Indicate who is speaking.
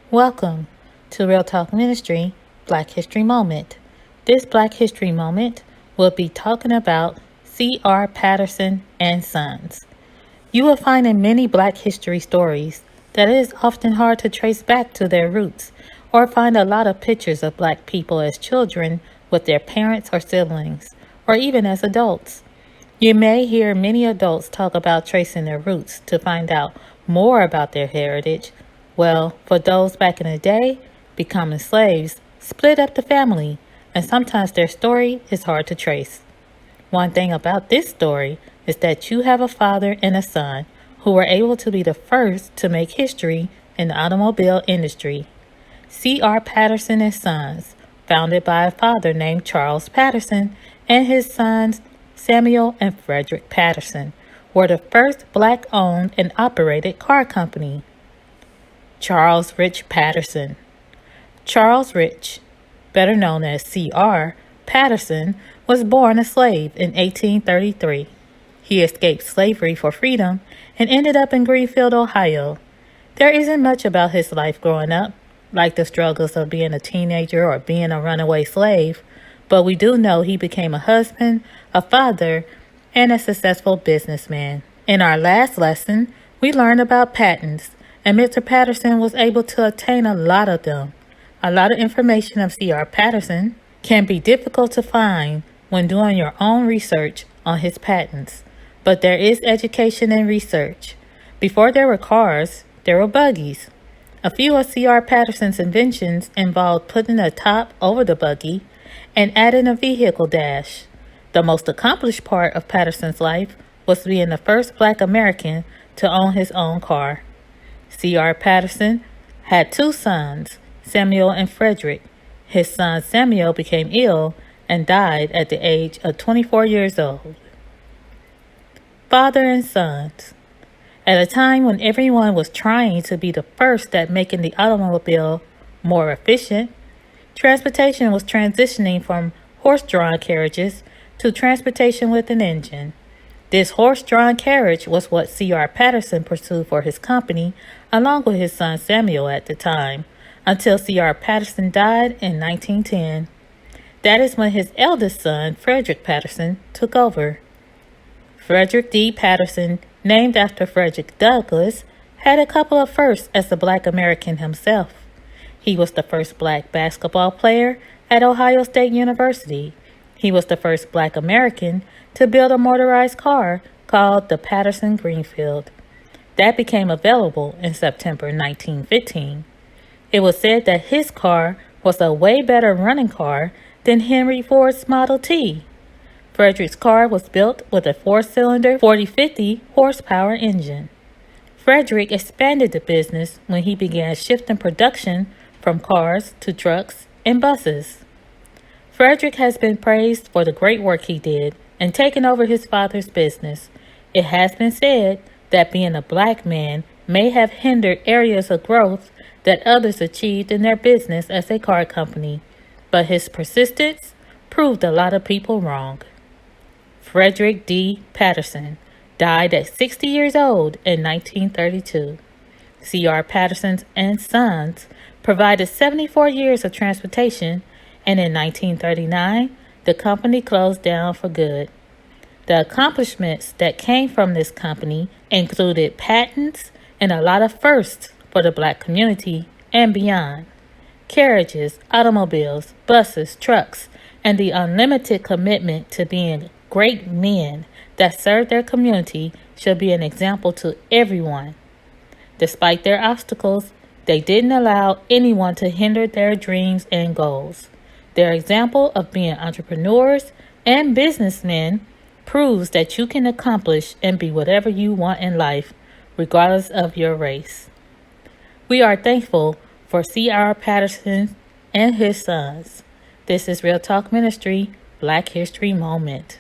Speaker 1: Welcome to Real Talk Ministry Black History Moment. This Black History Moment will be talking about C.R. Patterson and Sons. You will find in many Black history stories that it is often hard to trace back to their roots or find a lot of pictures of Black people as children with their parents or siblings, or even as adults. You may hear many adults talk about tracing their roots to find out more about their heritage. Well, for those back in the day, becoming slaves split up the family, and sometimes their story is hard to trace. One thing about this story is that you have a father and a son who were able to be the first to make history in the automobile industry. C.R. Patterson and Sons, founded by a father named Charles Patterson and his sons Samuel and Frederick Patterson, were the first Black-owned and operated car company. Charles Rich Patterson. Charles Rich, better known as C.R. Patterson, was born a slave in 1833. He escaped slavery for freedom and ended up in Greenfield, Ohio. There isn't much about his life growing up, like the struggles of being a teenager or being a runaway slave, but we do know he became a husband, a father, and a successful businessman. In our last lesson, we learned about patents, and Mr. Patterson was able to obtain a lot of them. A lot of information of C.R. Patterson can be difficult to find when doing your own research on his patents, but there is education and research. Before there were cars, there were buggies. A few of C.R. Patterson's inventions involved putting a top over the buggy and adding a vehicle dash. The most accomplished part of Patterson's life was being the first Black American to own his own car. C.R. Patterson had two sons, Samuel and Frederick. His son Samuel became ill and died at the age of 24 years old. Father and sons. At a time when everyone was trying to be the first at making the automobile more efficient, transportation was transitioning from horse-drawn carriages to transportation with an engine. This horse-drawn carriage was what C.R. Patterson pursued for his company, along with his son Samuel at the time, until C.R. Patterson died in 1910. That is when his eldest son, Frederick Patterson, took over. Frederick D. Patterson, named after Frederick Douglass, had a couple of firsts as a Black American himself. He was the first Black basketball player at Ohio State University. He was the first Black American to build a motorized car called the Patterson Greenfield. That became available in September 1915. It was said that his car was a way better running car than Henry Ford's Model T. Frederick's car was built with a 4-cylinder 40-50 horsepower engine. Frederick expanded the business when he began shifting production from cars to trucks and buses. Frederick has been praised for the great work he did in taking over his father's business. It has been said that being a Black man may have hindered areas of growth that others achieved in their business as a car company, but his persistence proved a lot of people wrong. Frederick D. Patterson died at 60 years old in 1932. C.R. Patterson and Sons provided 74 years of transportation, and in 1939, the company closed down for good. The accomplishments that came from this company included patents and a lot of firsts for the Black community and beyond. Carriages, automobiles, buses, trucks, and the unlimited commitment to being great men that serve their community should be an example to everyone. Despite their obstacles, they didn't allow anyone to hinder their dreams and goals. Their example of being entrepreneurs and businessmen proves that you can accomplish and be whatever you want in life, regardless of your race. We are thankful for C.R. Patterson and his sons. This is Real Talk Ministry Black History Moment.